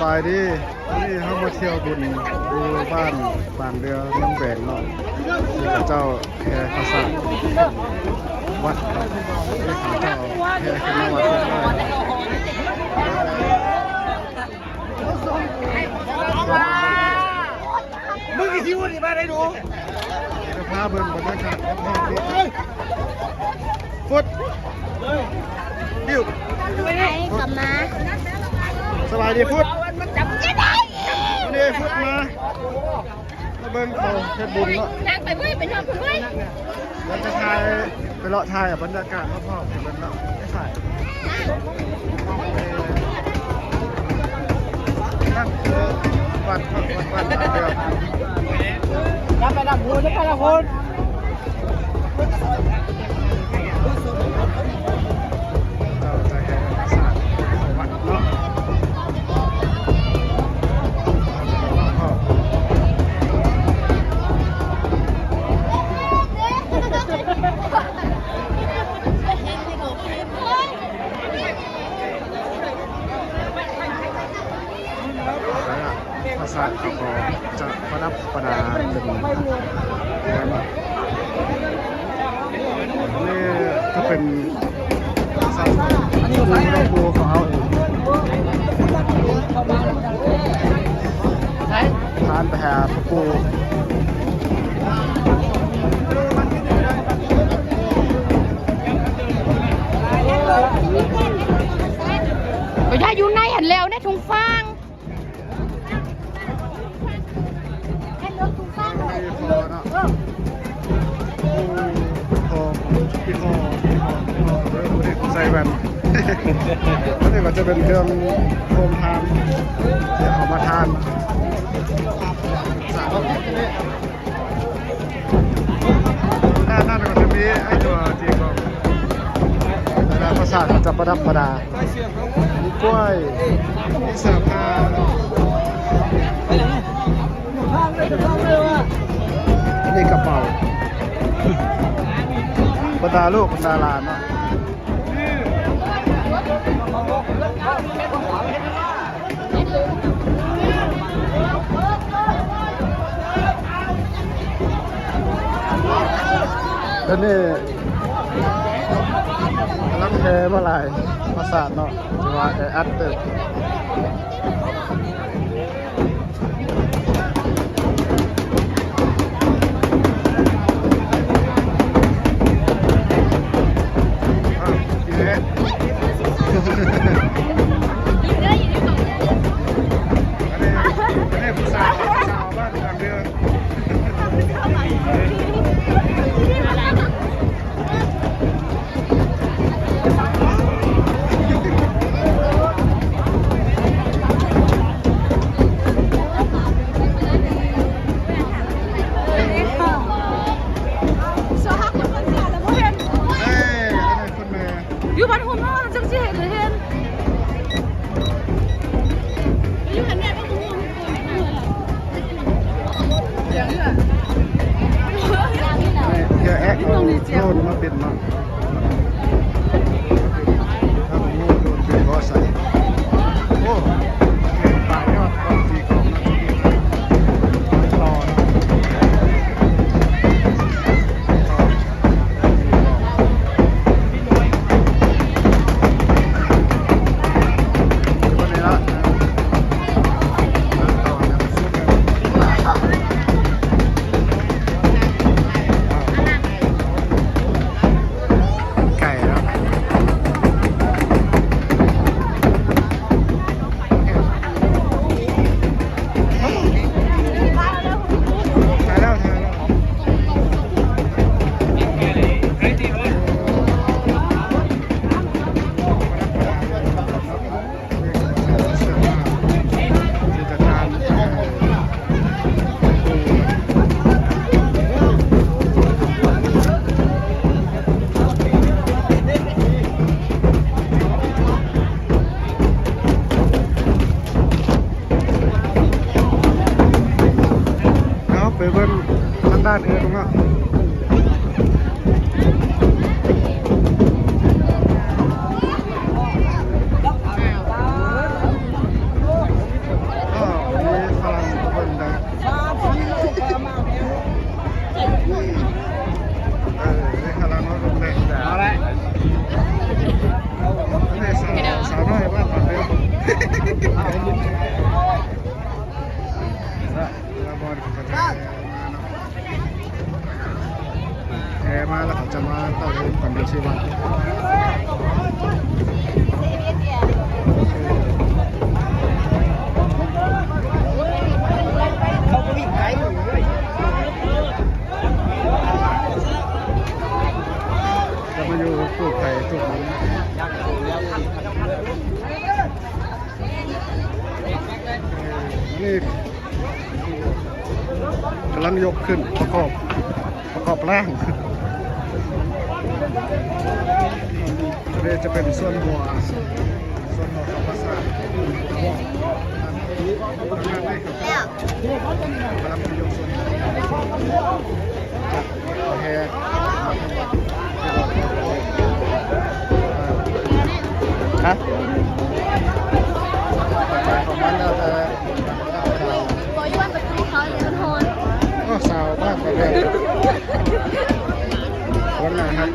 บายดีนี่เขามาเที่ยวบุญดูบ้านบางเรือน้ำแบงเนาะที่เจ้าแพร่ภาษาวัดนี่ข้าเจ้าแพร่ขึ้นมาวัดเพื่อนมึงหิวดิมาได้ดูจะพาเบิ่งบรรยากาศรอบๆนี้ฟุตบิ้ว ไปไหนกลับมา สบายดีฟุต มันจับจะได้ นี่ฟุตมาเบิ่งเขาเทศบุญเนาะ นั่งไปเว้ยไปนอนไปเว้ย แล้วจะถ่ายไปเลาะถ่ายกับบรรยากาศรอบๆเห็นมันเนาะไม่ถ่ายนั่นคือวัดเดียว จะไปดับหูจะไปดับหู เราจะเห็นศาสตร์ของวัดเนาะภาษาเขาก็จะประดับประดาเป็นนี่ก็เป็นสัตว์ปูของเขาเองทานไปหาปูไปได้อยู่ในหันแล้วในถุงฟางใส่แว่นนี่ก็จะเป็นเครื่องโฮมทานเดี๋ยวเอามาทานด้านหน้าก็จะมีไอ้ตัวจีกองแล้วภาษาก็จะประดับประดามีกล้วยมีเสื้อผ้าอันนี้กระเป๋าบรรดาลูกบรรดาหลานเนาะแล้วนี่รักแท้เมื่อไหร่ภาษาเนาะจะว่าแออัดเติบอยู่บ้านหุ่นว่าจังสิเห็นเลยเห็นอยู่หันแม่ก็หุ่นอย่างนี้แหละเดี๋ยวแอ๊กเอาโน่นมาเป็นมาถ้าผมโน่นโดนเป็นก็ใส่โอ้ตายยอดความดีของต่อไปเบิ้ลทางด้านอื่นตรงนั้น บอลแพ้มาแล้วเขาจะมาต่อเล่นก่อนเดือนชีวัน เขาก็วิ่งไกลอยู่เลย จะมาอยู่ปลูกไผ่ปลูกมันนี่กำลังยกขึ้นประกอบร่างนี่จะเป็นส่วนหัวของภาษาทำงานได้ครับกำลังยกส่วนโอเคฮะของมันเราจะ บอกว่าประตูเขาเนี่ยมันโหด ก็สาวมากไปเลยวันไหนครับ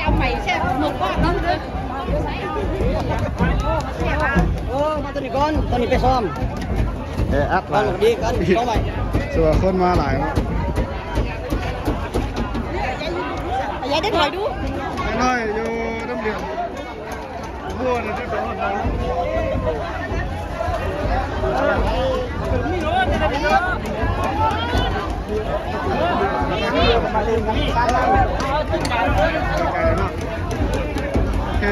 เอาใหม่ใช่หมกว่าต้องเลย มาตัวนี้ก่อนตัวนี้ไปซ้อม อัด ก่อนดีกันต้องไป ส่วนคนมาหลายเนาะ ยายได้ถอยดู น้อยอยู่น้ำเดือดบัวนะที่สองโอเค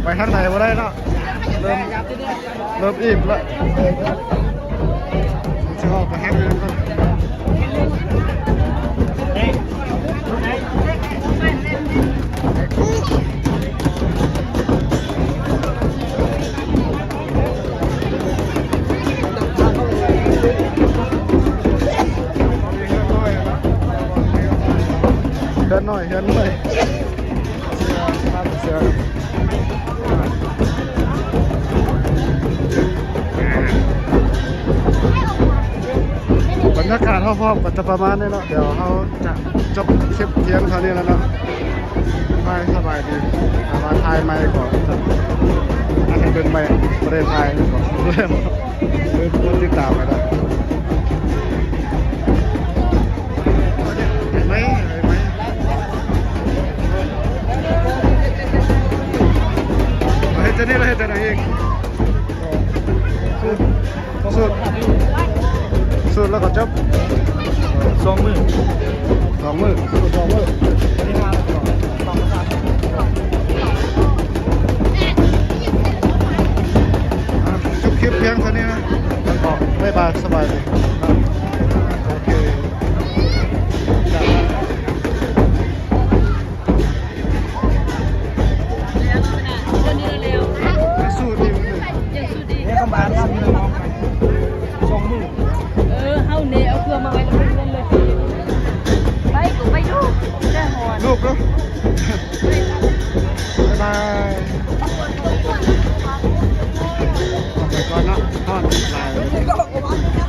ไปข้างในมาได้เนาะเริ่มอิ่มแล้วจะออกไปแฮปปี้กันเดินหน่อยเดินหน่อยเสือบรรยากาศพ่อๆก็จะประมาณนี้เนาะเดี๋ยวเขาจะจบคลิปเที่ยงเท่านี้แล้วเนาะไม่สบายดีมาทายไม่ก่อนอาจจะเป็นไม่ได้ทายก่อนเริ่มติดตามไปแล้ว 2 มื้อ 2 มื้อวันที่5แล้วก็ต้องมาท จบคลิปเพียงเท่านี้นะแล้วก็บ๊ายบายสบายดีครับโอเคจ้า สู้ดีมันเลย ำเนี่ยคำบานครับนี่น้องกัน2 มื้อ เอาเนี่ยเอาเครื่องมาไว้แล้วเล่นเลยไปกูไปดูได้หอน ลูกเนาะบ๊ายบายออกไปก่อนเนาะทอดลาย